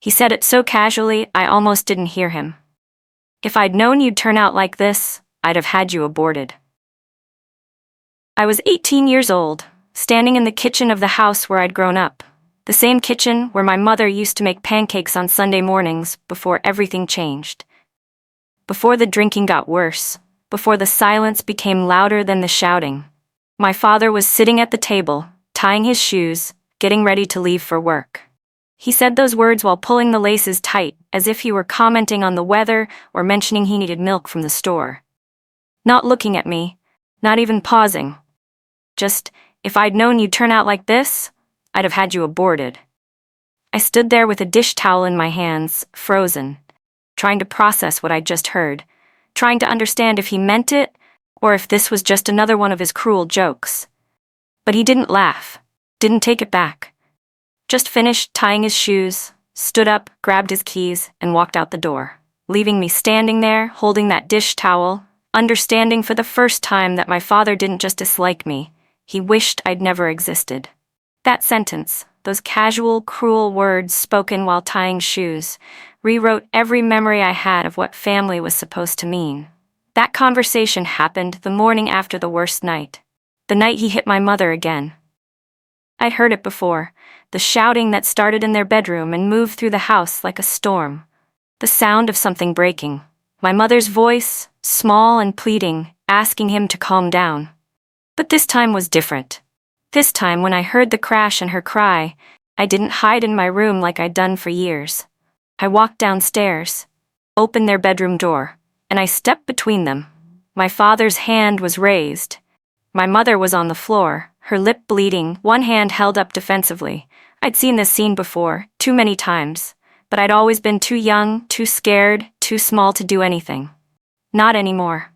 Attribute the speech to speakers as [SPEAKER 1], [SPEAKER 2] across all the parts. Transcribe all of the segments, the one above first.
[SPEAKER 1] He said it so casually, I almost didn't hear him. If I'd known you'd turn out like this, I'd have had you aborted. I was 18 years old, standing in the kitchen of the house where I'd grown up. The same kitchen where my mother used to make pancakes on Sunday mornings before everything changed. Before the drinking got worse, before the silence became louder than the shouting. My father was sitting at the table, tying his shoes, getting ready to leave for work. He said those words while pulling the laces tight, as if he were commenting on the weather or mentioning he needed milk from the store. Not looking at me, not even pausing. Just, if I'd known you'd turn out like this, I'd have had you aborted. I stood there with a dish towel in my hands, frozen, trying to process what I'd just heard, trying to understand if he meant it, or if this was just another one of his cruel jokes. But he didn't laugh, didn't take it back. Just finished tying his shoes, stood up, grabbed his keys, and walked out the door, leaving me standing there, holding that dish towel, understanding for the first time that my father didn't just dislike me, he wished I'd never existed. That sentence, those casual, cruel words spoken while tying shoes, rewrote every memory I had of what family was supposed to mean. That conversation happened the morning after the worst night, the night he hit my mother again. I'd heard it before, the shouting that started in their bedroom and moved through the house like a storm. The sound of something breaking. My mother's voice, small and pleading, asking him to calm down. But this time was different. This time, when I heard the crash and her cry, I didn't hide in my room like I'd done for years. I walked downstairs, opened their bedroom door, and I stepped between them. My father's hand was raised. My mother was on the floor, her lip bleeding, one hand held up defensively. I'd seen this scene before, too many times, but I'd always been too young, too scared, too small to do anything. Not anymore.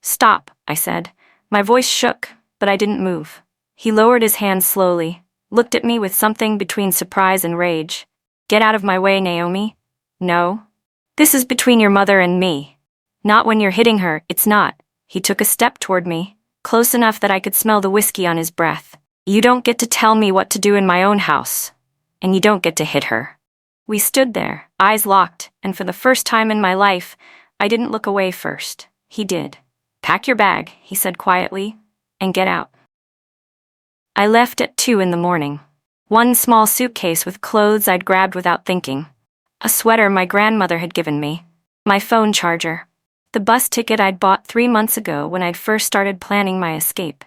[SPEAKER 1] Stop, I said. My voice shook, but I didn't move. He lowered his hand slowly, looked at me with something between surprise and rage. Get out of my way, Naomi. No. This is between your mother and me. Not when you're hitting her, it's not. He took a step toward me, close enough that I could smell the whiskey on his breath. You don't get to tell me what to do in my own house. And you don't get to hit her. We stood there, eyes locked, and for the first time in my life, I didn't look away first. He did. Pack your bag, he said quietly, and get out. I left at 2 in the morning. One small suitcase with clothes I'd grabbed without thinking. A sweater my grandmother had given me. My phone charger. The bus ticket I'd bought 3 months ago when I'd first started planning my escape.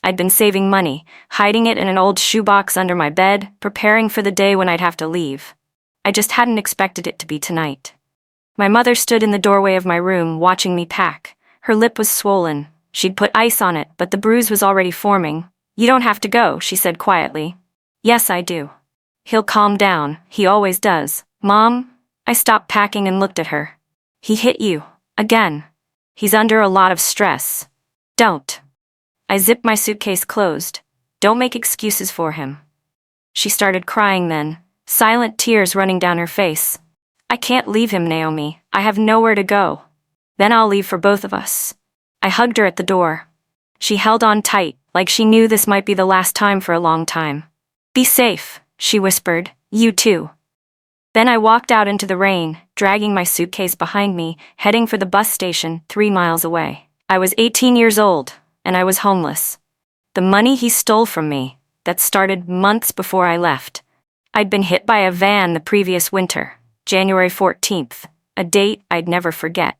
[SPEAKER 1] I'd been saving money, hiding it in an old shoebox under my bed, preparing for the day when I'd have to leave. I just hadn't expected it to be tonight. My mother stood in the doorway of my room, watching me pack. Her lip was swollen. She'd put ice on it, but the bruise was already forming. You don't have to go, she said quietly. Yes, I do. He'll calm down, he always does. Mom? I stopped packing and looked at her. He hit you. Again. He's under a lot of stress. Don't. I zipped my suitcase closed. Don't make excuses for him. She started crying then, silent tears running down her face. I can't leave him, Naomi. I have nowhere to go. Then I'll leave for both of us. I hugged her at the door. She held on tight, like she knew this might be the last time for a long time. Be safe, she whispered. You too. Then I walked out into the rain, dragging my suitcase behind me, heading for the bus station 3 miles away. I was 18 years old, and I was homeless. The money he stole from me, that started months before I left. I'd been hit by a van the previous winter, January 14th, a date I'd never forget.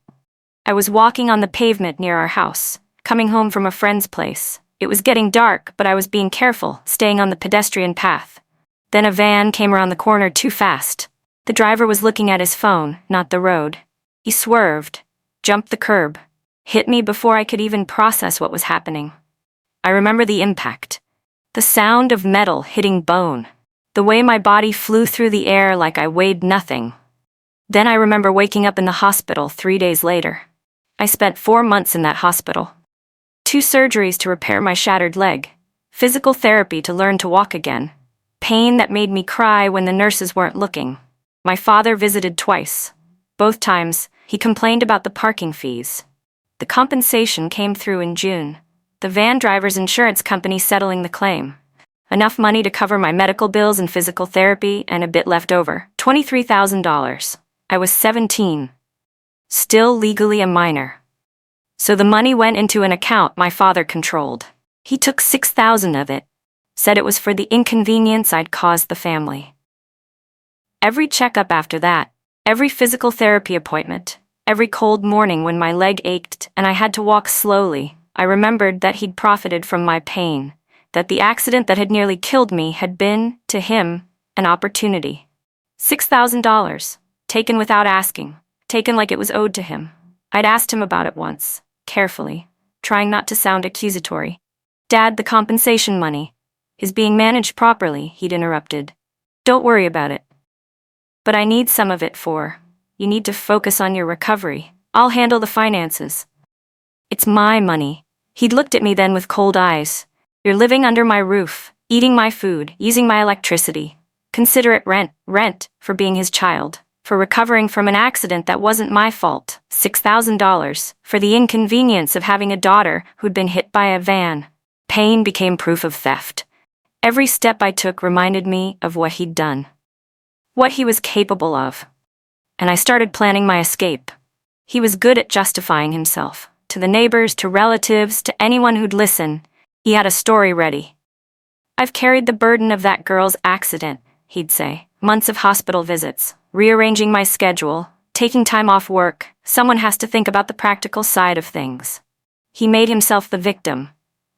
[SPEAKER 1] I was walking on the pavement near our house, coming home from a friend's place. It was getting dark, but I was being careful, staying on the pedestrian path. Then a van came around the corner too fast. The driver was looking at his phone, not the road. He swerved, jumped the curb, hit me before I could even process what was happening. I remember the impact. The sound of metal hitting bone. The way my body flew through the air like I weighed nothing. Then I remember waking up in the hospital 3 days later. I spent 4 months in that hospital. 2 surgeries to repair my shattered leg. Physical therapy to learn to walk again. Pain that made me cry when the nurses weren't looking. My father visited twice. Both times, he complained about the parking fees. The compensation came through in June. The van driver's insurance company settling the claim. Enough money to cover my medical bills and physical therapy, and a bit left over, $23,000. I was 17. Still legally a minor. So the money went into an account my father controlled. He took $6,000 of it, said it was for the inconvenience I'd caused the family. Every checkup after that, every physical therapy appointment, every cold morning when my leg ached and I had to walk slowly, I remembered that he'd profited from my pain, that the accident that had nearly killed me had been, to him, an opportunity. $6,000, taken without asking, taken like it was owed to him. I'd asked him about it once, carefully, trying not to sound accusatory. "Dad, the compensation money is being managed properly," he'd interrupted. "Don't worry about it. But I need some of it you need to focus on your recovery. I'll handle the finances." "It's my money." He'd looked at me then with cold eyes. "You're living under my roof, eating my food, using my electricity. Consider it rent for being his child, for recovering from an accident that wasn't my fault. $6,000 for the inconvenience of having a daughter who'd been hit by a van." Pain became proof of theft. Every step I took reminded me of what he'd done, what he was capable of. And I started planning my escape. He was good at justifying himself. To the neighbors, to relatives, to anyone who'd listen, he had a story ready. "I've carried the burden of that girl's accident," he'd say. "Months of hospital visits, rearranging my schedule, taking time off work. Someone has to think about the practical side of things." He made himself the victim,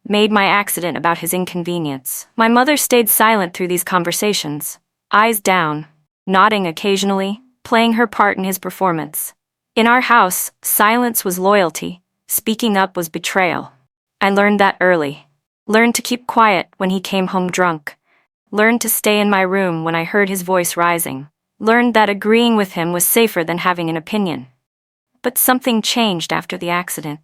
[SPEAKER 1] made my accident about his inconvenience. My mother stayed silent through these conversations, eyes down, nodding occasionally, playing her part in his performance. In our house, silence was loyalty, speaking up was betrayal. I learned that early. Learned to keep quiet when he came home drunk. Learned to stay in my room when I heard his voice rising. Learned that agreeing with him was safer than having an opinion. But something changed after the accident.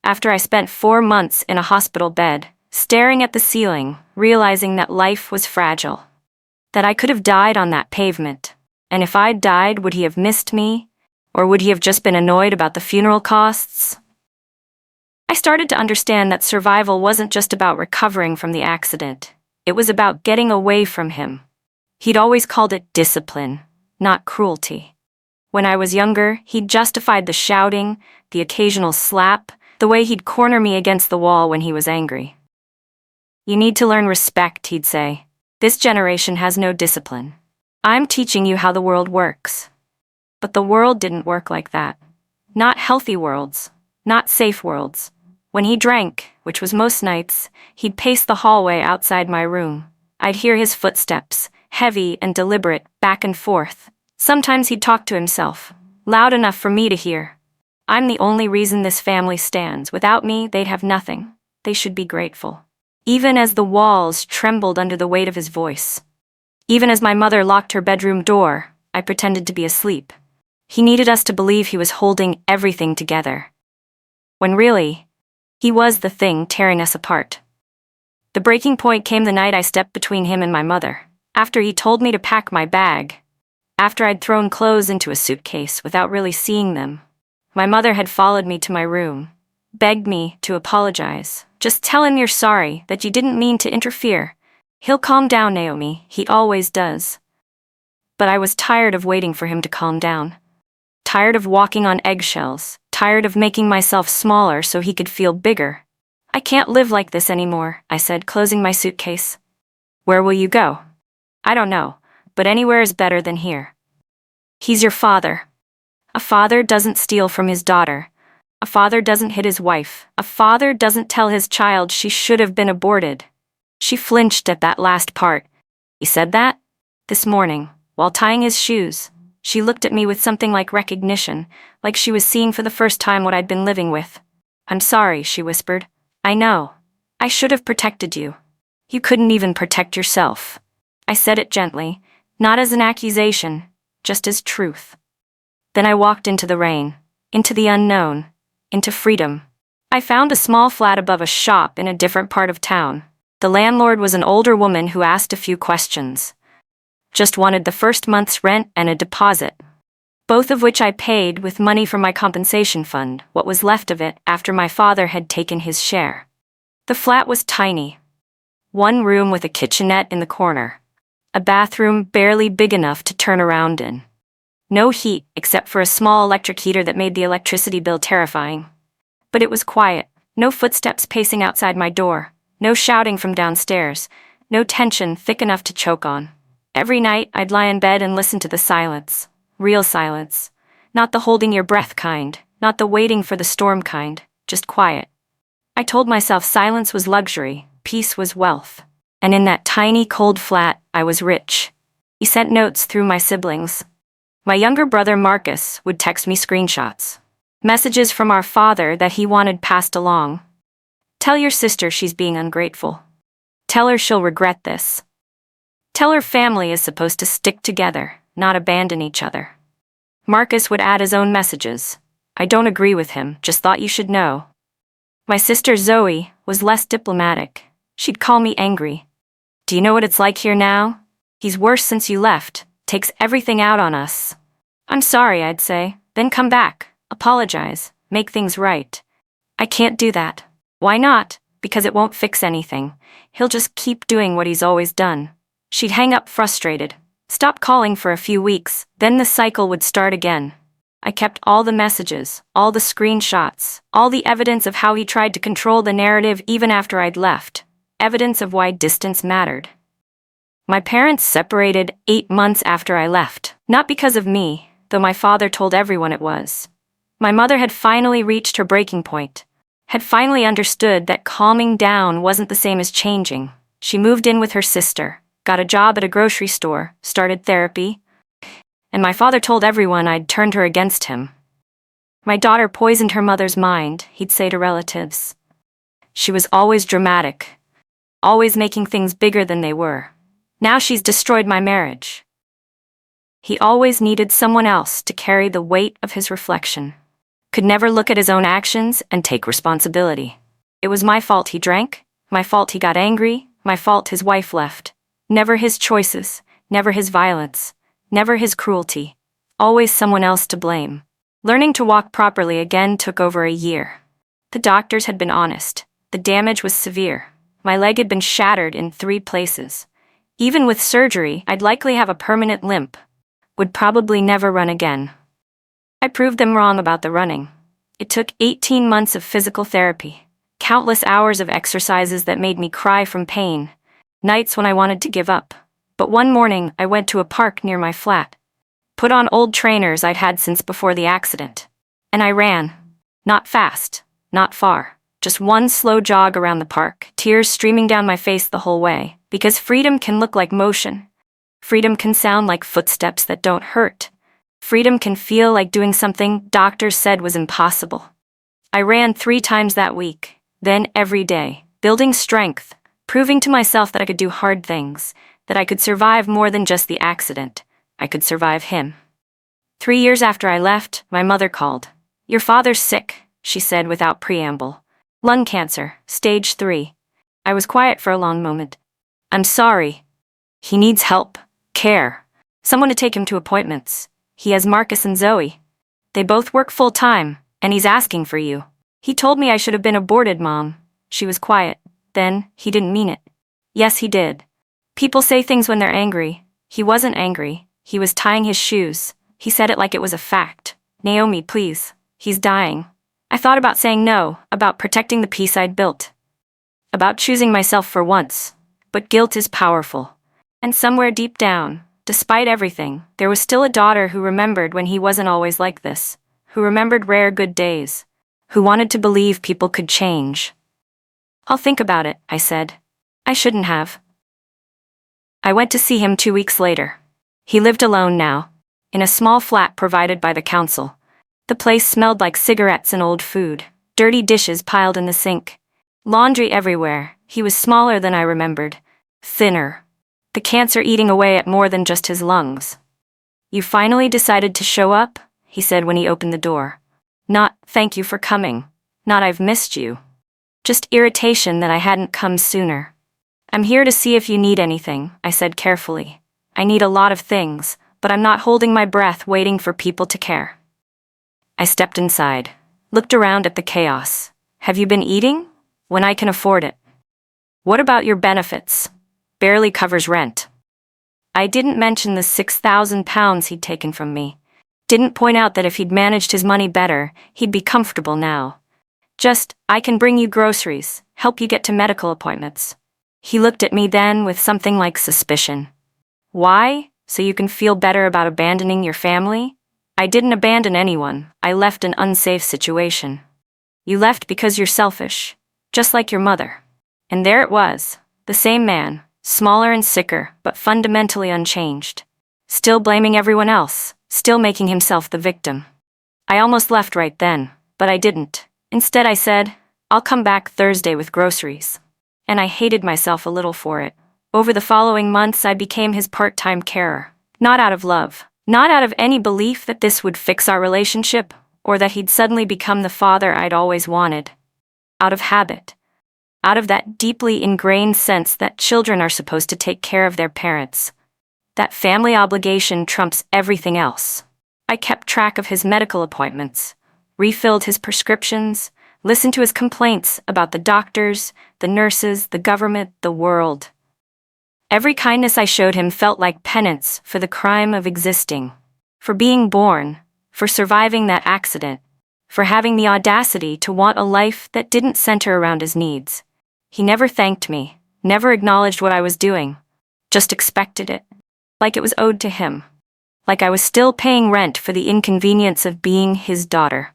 [SPEAKER 1] After I spent 4 months in a hospital bed, staring at the ceiling, realizing that life was fragile. That I could have died on that pavement. And if I'd died, would he have missed me? Or would he have just been annoyed about the funeral costs? I started to understand that survival wasn't just about recovering from the accident. It was about getting away from him. He'd always called it discipline, not cruelty. When I was younger, he'd justified the shouting, the occasional slap, the way he'd corner me against the wall when he was angry. "You need to learn respect," he'd say. "This generation has no discipline. I'm teaching you how the world works." But the world didn't work like that. Not healthy worlds, not safe worlds. When he drank, which was most nights, he'd pace the hallway outside my room. I'd hear his footsteps, heavy and deliberate, back and forth. Sometimes he'd talk to himself, loud enough for me to hear. "I'm the only reason this family stands. Without me, they'd have nothing. They should be grateful." Even as the walls trembled under the weight of his voice. Even as my mother locked her bedroom door, I pretended to be asleep. He needed us to believe he was holding everything together, when really, he was the thing tearing us apart. The breaking point came the night I stepped between him and my mother. After he told me to pack my bag. After I'd thrown clothes into a suitcase without really seeing them. My mother had followed me to my room, begged me to apologize. "Just tell him you're sorry, that you didn't mean to interfere. He'll calm down, Naomi, he always does." But I was tired of waiting for him to calm down. Tired of walking on eggshells, tired of making myself smaller so he could feel bigger. "I can't live like this anymore," I said, closing my suitcase. "Where will you go?" "I don't know, but anywhere is better than here." "He's your father. A father doesn't steal from his daughter. A father doesn't hit his wife. A father doesn't tell his child she should have been aborted." She flinched at that last part. "He said that?" "This morning, while tying his shoes." She looked at me with something like recognition, like she was seeing for the first time what I'd been living with. "I'm sorry," she whispered. "I know. I should have protected you. You couldn't even protect yourself." I said it gently, not as an accusation, just as truth. Then I walked into the rain, into the unknown, into freedom. I found a small flat above a shop in a different part of town. The landlord was an older woman who asked a few questions. Just wanted the first month's rent and a deposit, both of which I paid with money from my compensation fund, what was left of it after my father had taken his share. The flat was tiny. One room with a kitchenette in the corner. A bathroom barely big enough to turn around in. No heat except for a small electric heater that made the electricity bill terrifying. But it was quiet, no footsteps pacing outside my door, no shouting from downstairs, no tension thick enough to choke on. Every night I'd lie in bed and listen to the silence. Real silence. Not the holding your breath kind, not the waiting for the storm kind, just quiet. I told myself silence was luxury, peace was wealth. And in that tiny cold flat, I was rich. He sent notes through my siblings. My younger brother Marcus would text me screenshots. Messages from our father that he wanted passed along. Tell your sister she's being ungrateful. Tell her she'll regret this. Tell her family is supposed to stick together, not abandon each other. Marcus would add his own messages. I don't agree with him, just thought you should know. My sister Zoe was less diplomatic. She'd call me angry. Do you know what it's like here now? He's worse since you left, takes everything out on us. I'm sorry, I'd say, then come back, apologize, make things right. I can't do that. Why not? Because it won't fix anything. He'll just keep doing what he's always done. She'd hang up frustrated, stop calling for a few weeks, then the cycle would start again. I kept all the messages, all the screenshots, all the evidence of how he tried to control the narrative even after I'd left. Evidence of why distance mattered. My parents separated 8 months after I left, not because of me, though my father told everyone it was. My mother had finally reached her breaking point, had finally understood that calming down wasn't the same as changing. She moved in with her sister, got a job at a grocery store, started therapy, and my father told everyone I'd turned her against him. My daughter poisoned her mother's mind, he'd say to relatives. She was always dramatic, always making things bigger than they were. Now she's destroyed my marriage. He always needed someone else to carry the weight of his reflection. Could never look at his own actions and take responsibility. It was my fault he drank, my fault he got angry, my fault his wife left. Never his choices, never his violence, never his cruelty. Always someone else to blame. Learning to walk properly again took over a year. The doctors had been honest. The damage was severe. My leg had been shattered in 3 places. Even with surgery, I'd likely have a permanent limp. Would probably never run again. I proved them wrong about the running. It took 18 months of physical therapy, countless hours of exercises that made me cry from pain, nights when I wanted to give up. But one morning, I went to a park near my flat, put on old trainers I'd had since before the accident, and I ran. Not fast, not far. Just one slow jog around the park, tears streaming down my face the whole way, because freedom can look like motion. Freedom can sound like footsteps that don't hurt. Freedom can feel like doing something doctors said was impossible. I ran 3 times that week, then every day, building strength, proving to myself that I could do hard things, that I could survive more than just the accident. I could survive him. 3 years after I left, my mother called. "Your father's sick," she said without preamble. "Lung cancer, stage 3. I was quiet for a long moment. "I'm sorry. He needs help, care, someone to take him to appointments. He has Marcus and Zoe. They both work full-time, and he's asking for you. He told me I should have been aborted, Mom." She was quiet. Then, he didn't mean it. Yes, he did. People say things when they're angry. He wasn't angry. He was tying his shoes. He said it like it was a fact. "Naomi, please. He's dying." I thought about saying no, about protecting the peace I'd built. About choosing myself for once. But guilt is powerful. And somewhere deep down, despite everything, there was still a daughter who remembered when he wasn't always like this, who remembered rare good days, who wanted to believe people could change. "I'll think about it," I said. I shouldn't have. I went to see him 2 weeks later. He lived alone now, in a small flat provided by the council. The place smelled like cigarettes and old food, dirty dishes piled in the sink, laundry everywhere. He was smaller than I remembered, thinner, the cancer eating away at more than just his lungs. "You finally decided to show up?" he said when he opened the door. Not, "Thank you for coming," not, "I've missed you." Just irritation that I hadn't come sooner. "I'm here to see if you need anything," I said carefully. "I need a lot of things, but I'm not holding my breath waiting for people to care." I stepped inside, looked around at the chaos. "Have you been eating?" "When I can afford it." What about your benefits? Barely covers rent. I didn't mention the £6,000 he'd taken from me. Didn't point out that if he'd managed his money better, he'd be comfortable now. Just, I can bring you groceries, help you get to medical appointments. He looked at me then with something like suspicion. Why? So you can feel better about abandoning your family? I didn't abandon anyone. I left an unsafe situation. You left because you're selfish, just like your mother. And there it was, the same man, smaller and sicker, but fundamentally unchanged. Still blaming everyone else, still making himself the victim. I almost left right then, but I didn't. Instead I said, I'll come back Thursday with groceries. And I hated myself a little for it. Over the following months I became his part-time carer. Not out of love, not out of any belief that this would fix our relationship, or that he'd suddenly become the father I'd always wanted. Out of habit. Out of that deeply ingrained sense that children are supposed to take care of their parents. That family obligation trumps everything else. I kept track of his medical appointments, refilled his prescriptions, listened to his complaints about the doctors, the nurses, the government, the world. Every kindness I showed him felt like penance for the crime of existing, for being born, for surviving that accident, for having the audacity to want a life that didn't center around his needs. He never thanked me, never acknowledged what I was doing, just expected it, like it was owed to him, like I was still paying rent for the inconvenience of being his daughter.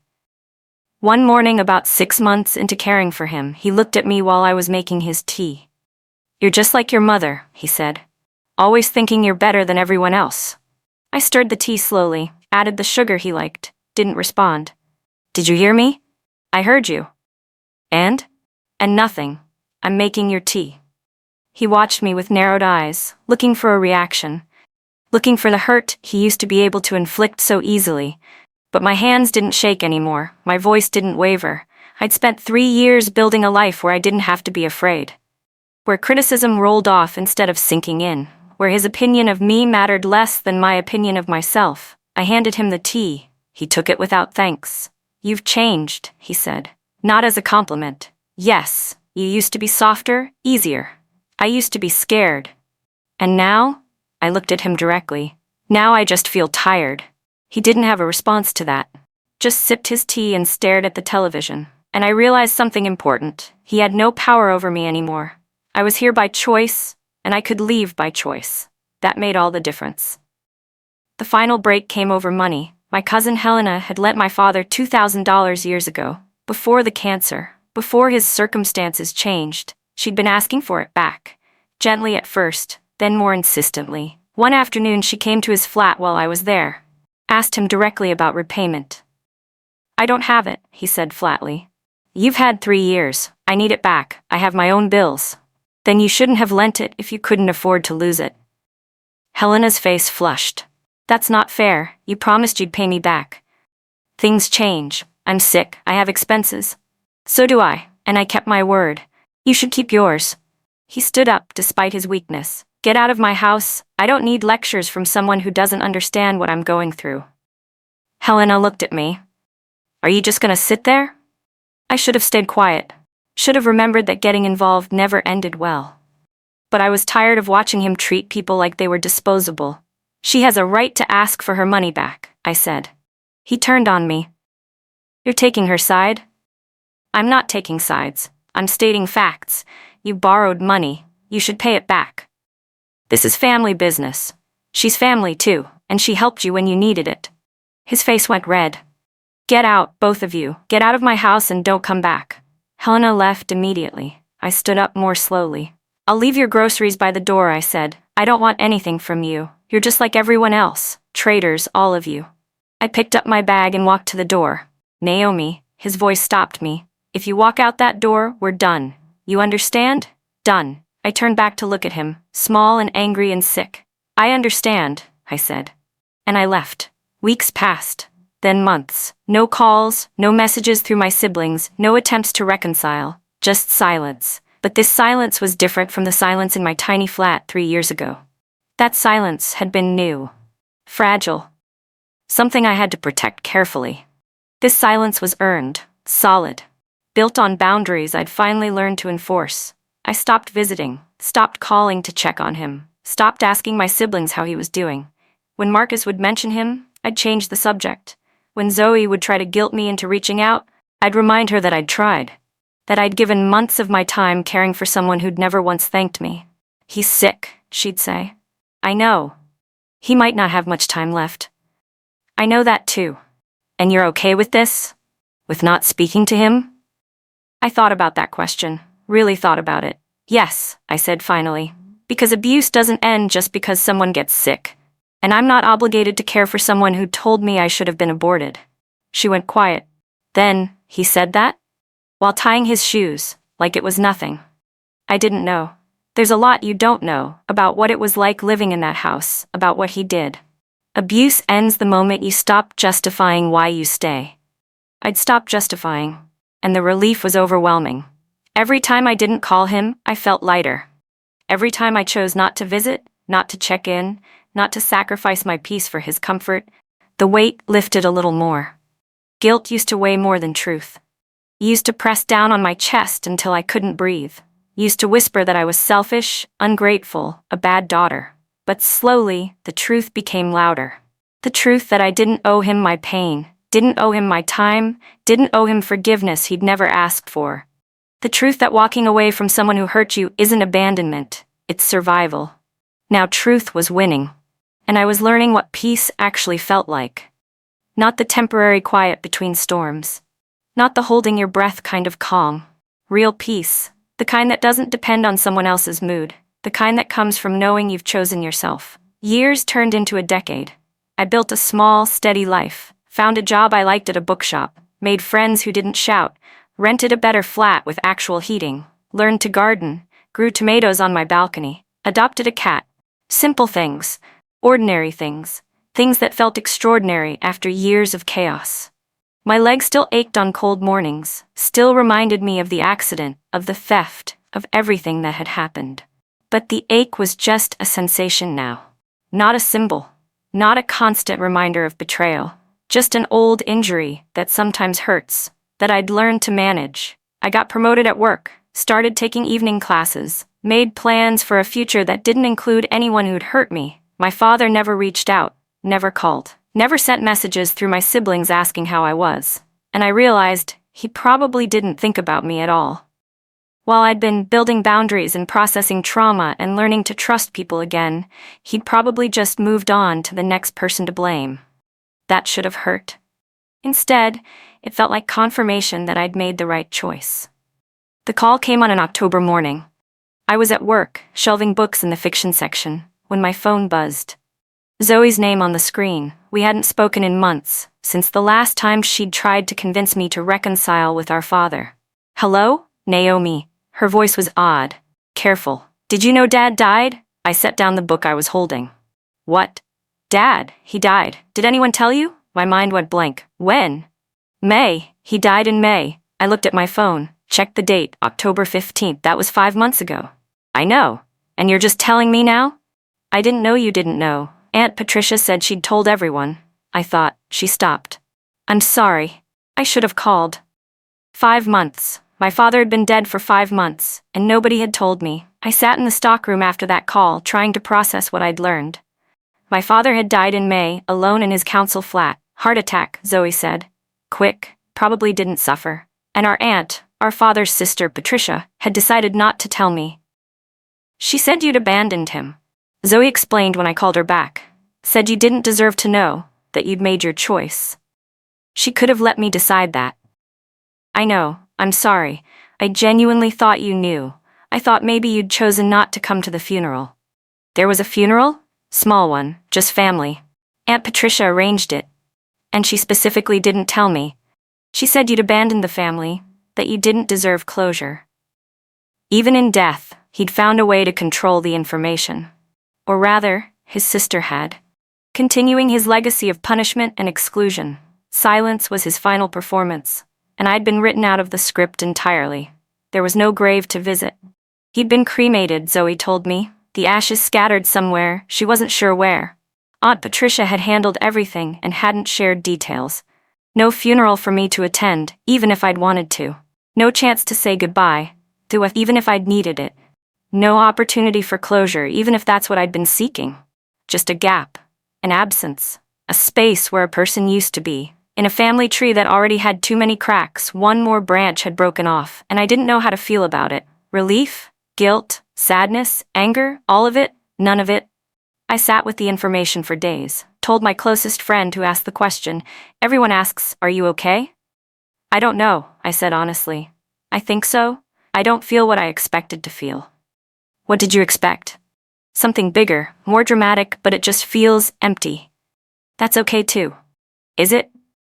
[SPEAKER 1] One morning, about 6 months into caring for him, he looked at me while I was making his tea. You're just like your mother, he said, always thinking you're better than everyone else. I stirred the tea slowly, added the sugar he liked, didn't respond. Did you hear me? I heard you. And? And nothing. I'm making your tea. He watched me with narrowed eyes, looking for a reaction, looking for the hurt he used to be able to inflict so easily. But my hands didn't shake anymore, my voice didn't waver. I'd spent 3 years building a life where I didn't have to be afraid. Where criticism rolled off instead of sinking in, where his opinion of me mattered less than my opinion of myself. I handed him the tea. He took it without thanks. You've changed, he said. Not as a compliment. Yes, you used to be softer, easier. I used to be scared. And now? I looked at him directly. Now I just feel tired. He didn't have a response to that. Just sipped his tea and stared at the television. And I realized something important. He had no power over me anymore. I was here by choice, and I could leave by choice. That made all the difference. The final break came over money. My cousin Helena had lent my father $2,000 years ago, before the cancer, before his circumstances changed. She'd been asking for it back. Gently at first, then more insistently. One afternoon she came to his flat while I was there. Asked him directly about repayment. I don't have it, he said flatly. You've had 3 years. I need it back. I have my own bills. Then you shouldn't have lent it if you couldn't afford to lose it. Helena's face flushed. That's not fair. You promised you'd pay me back. Things change. I'm sick. I have expenses. So do I, and I kept my word. You should keep yours. He stood up despite his weakness. Get out of my house. I don't need lectures from someone who doesn't understand what I'm going through. Helena looked at me. Are you just gonna sit there? I should have stayed quiet. Should have remembered that getting involved never ended well. But I was tired of watching him treat people like they were disposable. She has a right to ask for her money back, I said. He turned on me. You're taking her side? I'm not taking sides. I'm stating facts. You borrowed money. You should pay it back. This is family business. She's family too, and she helped you when you needed it. His face went red. Get out, both of you. Get out of my house and don't come back. Helena left immediately. I stood up more slowly. I'll leave your groceries by the door, I said. I don't want anything from you. You're just like everyone else. Traitors, all of you. I picked up my bag and walked to the door. Naomi, his voice stopped me. If you walk out that door, we're done. You understand? Done. I turned back to look at him, small and angry and sick. I understand, I said. And I left. Weeks passed. Then months. No calls, no messages through my siblings, no attempts to reconcile. Just silence. But this silence was different from the silence in my tiny flat 3 years ago. That silence had been new. Fragile. Something I had to protect carefully. This silence was earned, solid. Built on boundaries I'd finally learned to enforce. I stopped visiting, stopped calling to check on him, stopped asking my siblings how he was doing. When Marcus would mention him, I'd change the subject. When Zoe would try to guilt me into reaching out, I'd remind her that I'd tried, that I'd given months of my time caring for someone who'd never once thanked me. "He's sick," she'd say. "I know. He might not have much time left." "I know that too. And you're okay with this? With not speaking to him?" I thought about that question, really thought about it. "Yes," I said finally, "because abuse doesn't end just because someone gets sick. And I'm not obligated to care for someone who told me I should have been aborted." She went quiet. "Then, he said that?" While tying his shoes, like it was nothing. I didn't know. There's a lot you don't know about what it was like living in that house, about what he did. Abuse ends the moment you stop justifying why you stay. I'd stopped justifying, and the relief was overwhelming. Every time I didn't call him, I felt lighter. Every time I chose not to visit, not to check in, not to sacrifice my peace for his comfort, the weight lifted a little more. Guilt used to weigh more than truth. It used to press down on my chest until I couldn't breathe. It used to whisper that I was selfish, ungrateful, a bad daughter. But slowly, the truth became louder. The truth that I didn't owe him my pain, didn't owe him my time, didn't owe him forgiveness he'd never asked for. The truth that walking away from someone who hurt you isn't abandonment, it's survival. Now truth was winning. And I was learning what peace actually felt like. Not the temporary quiet between storms. Not the holding your breath kind of calm. Real peace, the kind that doesn't depend on someone else's mood, the kind that comes from knowing you've chosen yourself. Years turned into a decade. I built a small, steady life, found a job I liked at a bookshop, made friends who didn't shout, rented a better flat with actual heating, learned to garden, grew tomatoes on my balcony, adopted a cat. Simple things. Ordinary things, things that felt extraordinary after years of chaos. My legs still ached on cold mornings, still reminded me of the accident, of the theft, of everything that had happened. But the ache was just a sensation now. Not a symbol, not a constant reminder of betrayal, just an old injury that sometimes hurts, that I'd learned to manage. I got promoted at work, started taking evening classes, made plans for a future that didn't include anyone who'd hurt me. My father never reached out, never called, never sent messages through my siblings asking how I was, and I realized he probably didn't think about me at all. While I'd been building boundaries and processing trauma and learning to trust people again, he'd probably just moved on to the next person to blame. That should have hurt. Instead, it felt like confirmation that I'd made the right choice. The call came on an October morning. I was at work, shelving books in the fiction section, when my phone buzzed. Zoe's name on the screen. We hadn't spoken in months, since the last time she'd tried to convince me to reconcile with our father. "Hello, Naomi." Her voice was odd, careful. "Did you know Dad died?" I set down the book I was holding. "What? Dad, he died. Did anyone tell you?" My mind went blank. "When?" "May. He died in May." I looked at my phone, checked the date, October 15th. That was 5 months ago. "I know. And you're just telling me now?" "I didn't know you didn't know. Aunt Patricia said she'd told everyone." I thought. She stopped. "I'm sorry. I should have called." 5 months. My father had been dead for 5 months, and nobody had told me. I sat in the stockroom after that call, trying to process what I'd learned. My father had died in May, alone in his council flat. "Heart attack," Zoe said. "Quick, probably didn't suffer." And our aunt, our father's sister, Patricia, had decided not to tell me. "She said you'd abandoned him." Zoe explained when I called her back. "Said you didn't deserve to know, that you'd made your choice. She could have let me decide that." "I know, I'm sorry. I genuinely thought you knew. I thought maybe you'd chosen not to come to the funeral." "There was a funeral? Small one, just family. Aunt Patricia arranged it. And she specifically didn't tell me. She said you'd abandoned the family, that you didn't deserve closure." Even in death, he'd found a way to control the information. Or rather, his sister had. Continuing his legacy of punishment and exclusion. Silence was his final performance, and I'd been written out of the script entirely. There was no grave to visit. He'd been cremated, Zoe told me, the ashes scattered somewhere, she wasn't sure where. Aunt Patricia had handled everything and hadn't shared details. No funeral for me to attend, even if I'd wanted to. No chance to say goodbye. even if I'd needed it. No opportunity for closure, even if that's what I'd been seeking. Just a gap, an absence, a space where a person used to be. In a family tree that already had too many cracks, one more branch had broken off, and I didn't know how to feel about it. Relief? Guilt? Sadness? Anger? All of it? None of it? I sat with the information for days, told my closest friend who asked the question. Everyone asks, "Are you okay?" "I don't know," I said honestly. "I think so. I don't feel what I expected to feel." "What did you expect?" "Something bigger, more dramatic, but it just feels empty." "That's okay too." "Is it?"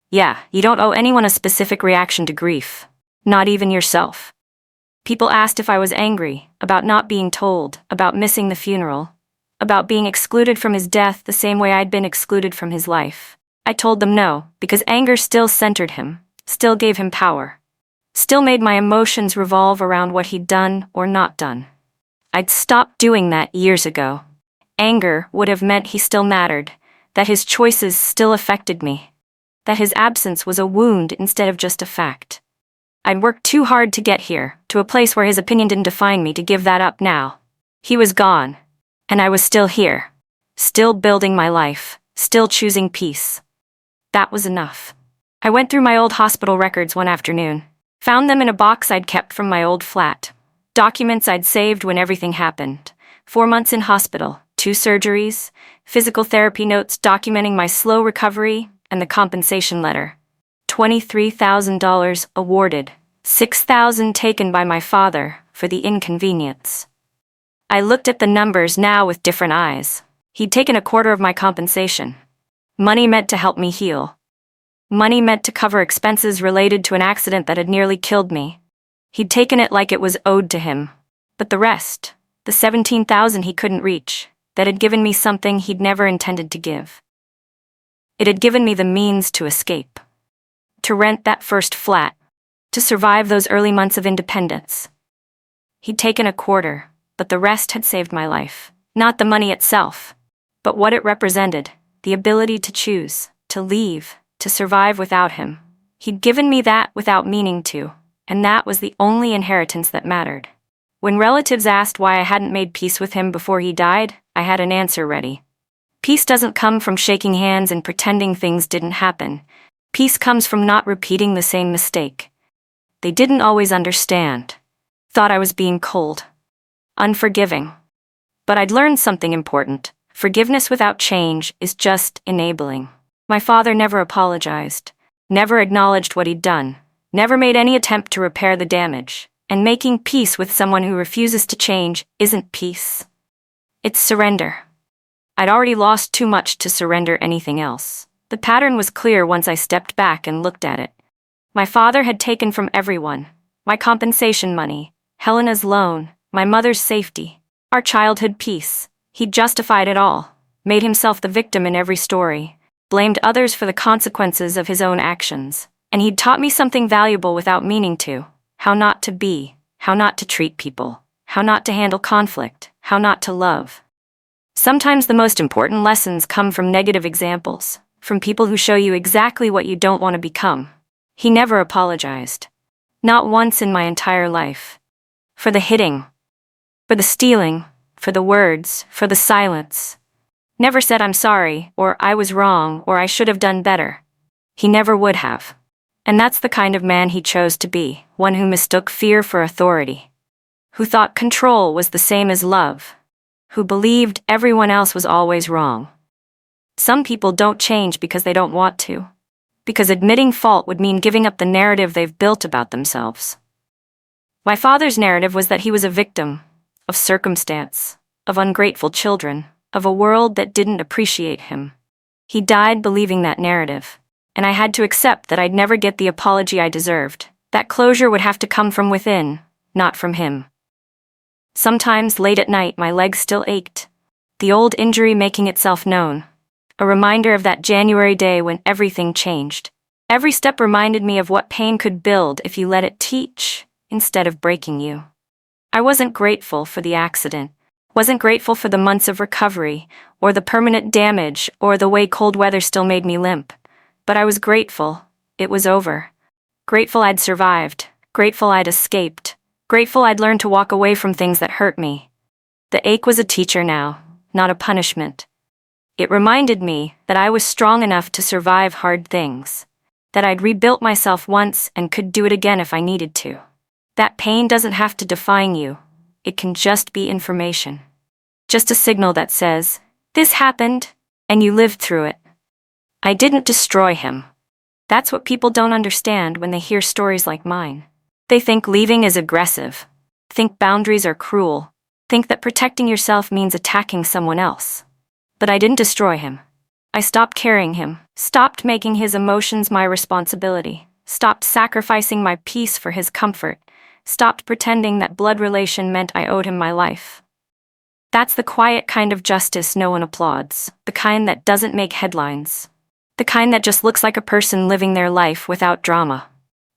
[SPEAKER 1] "Yeah, you don't owe anyone a specific reaction to grief. Not even yourself." People asked if I was angry, about not being told, about missing the funeral, about being excluded from his death the same way I'd been excluded from his life. I told them no, because anger still centered him, still gave him power, still made my emotions revolve around what he'd done or not done. I'd stopped doing that years ago. Anger would have meant he still mattered, that his choices still affected me, that his absence was a wound instead of just a fact. I'd worked too hard to get here, to a place where his opinion didn't define me, to give that up now. He was gone, and I was still here, still building my life, still choosing peace. That was enough. I went through my old hospital records one afternoon, found them in a box I'd kept from my old flat. Documents I'd saved when everything happened. 4 months in hospital, 2 surgeries, physical therapy notes documenting my slow recovery, and the compensation letter. $23,000 awarded, $6,000 taken by my father for the inconvenience. I looked at the numbers now with different eyes. He'd taken a quarter of my compensation. Money meant to help me heal. Money meant to cover expenses related to an accident that had nearly killed me. He'd taken it like it was owed to him. But the rest, the $17,000 he couldn't reach, that had given me something he'd never intended to give. It had given me the means to escape. To rent that first flat. To survive those early months of independence. He'd taken a quarter, but the rest had saved my life. Not the money itself, but what it represented, the ability to choose, to leave, to survive without him. He'd given me that without meaning to, and that was the only inheritance that mattered. When relatives asked why I hadn't made peace with him before he died, I had an answer ready. Peace doesn't come from shaking hands and pretending things didn't happen. Peace comes from not repeating the same mistake. They didn't always understand. Thought I was being cold. Unforgiving. But I'd learned something important. Forgiveness without change is just enabling. My father never apologized, never acknowledged what he'd done, never made any attempt to repair the damage, and making peace with someone who refuses to change isn't peace. It's surrender. I'd already lost too much to surrender anything else. The pattern was clear once I stepped back and looked at it. My father had taken from everyone, my compensation money, Helena's loan, my mother's safety, our childhood peace. He'd justified it all, made himself the victim in every story, blamed others for the consequences of his own actions, and he'd taught me something valuable without meaning to: how not to be, how not to treat people, how not to handle conflict, how not to love. Sometimes the most important lessons come from negative examples, from people who show you exactly what you don't want to become. He never apologized. Not once in my entire life. For the hitting, for the stealing, for the words, for the silence. Never said "I'm sorry," or "I was wrong," or "I should have done better." He never would have. And that's the kind of man he chose to be, one who mistook fear for authority, who thought control was the same as love, who believed everyone else was always wrong. Some people don't change because they don't want to, because admitting fault would mean giving up the narrative they've built about themselves. My father's narrative was that he was a victim of circumstance, of ungrateful children, of a world that didn't appreciate him. He died believing that narrative, and I had to accept that I'd never get the apology I deserved. That closure would have to come from within, not from him. Sometimes late at night my legs still ached, the old injury making itself known, a reminder of that January day when everything changed. Every step reminded me of what pain could build if you let it teach, instead of breaking you. I wasn't grateful for the accident, wasn't grateful for the months of recovery, or the permanent damage, or the way cold weather still made me limp. But I was grateful it was over. Grateful I'd survived, grateful I'd escaped, Grateful I'd learned to walk away from things that hurt me. The ache was a teacher now, not a punishment. It reminded me that I was strong enough to survive hard things, that I'd rebuilt myself once and could do it again if I needed to. That pain doesn't have to define you. It can just be information. Just a signal that says, this happened, and you lived through it. I didn't destroy him. That's what people don't understand when they hear stories like mine. They think leaving is aggressive, think boundaries are cruel, think that protecting yourself means attacking someone else. But I didn't destroy him. I stopped carrying him, stopped making his emotions my responsibility, stopped sacrificing my peace for his comfort, stopped pretending that blood relation meant I owed him my life. That's the quiet kind of justice no one applauds, the kind that doesn't make headlines, the kind that just looks like a person living their life without drama.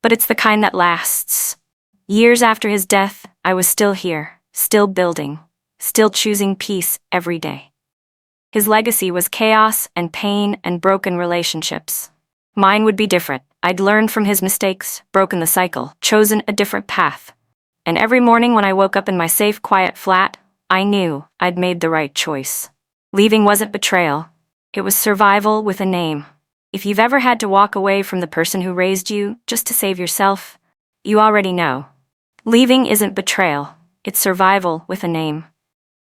[SPEAKER 1] But it's the kind that lasts. Years after his death, I was still here, still building, still choosing peace every day. His legacy was chaos and pain and broken relationships. Mine would be different. I'd learned from his mistakes, broken the cycle, chosen a different path. And every morning when I woke up in my safe, quiet flat, I knew I'd made the right choice. Leaving wasn't betrayal. It was survival with a name. If you've ever had to walk away from the person who raised you just to save yourself, you already know. Leaving isn't betrayal. It's survival with a name.